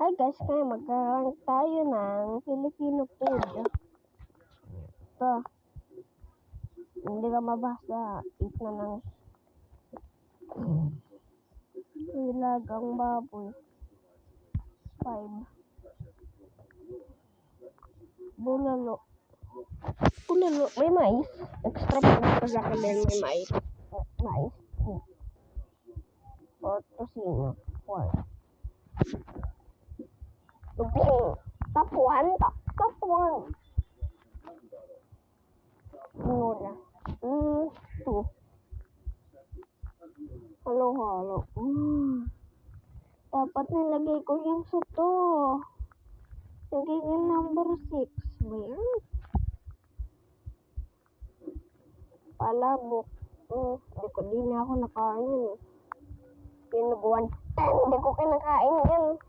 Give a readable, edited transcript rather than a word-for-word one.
Hi guys, kaya magkaroon tayo ng Filipino food. Ito. Hindi ka mabasa. Eat na ng nilagang baboy. 5. Bulalo. Bulalo. May mais. Extra pa sa akin may mais. Mais. 4 tosino. 4. Luping. Top 1. Top 1. Muna. 2. Halo-halo. Dapat nilagay ko yung suto. Lagay ko number 6. Well, palabok. Hindi ko din ako nakain yun. Pinubuan. Hindi ko kinakain yan.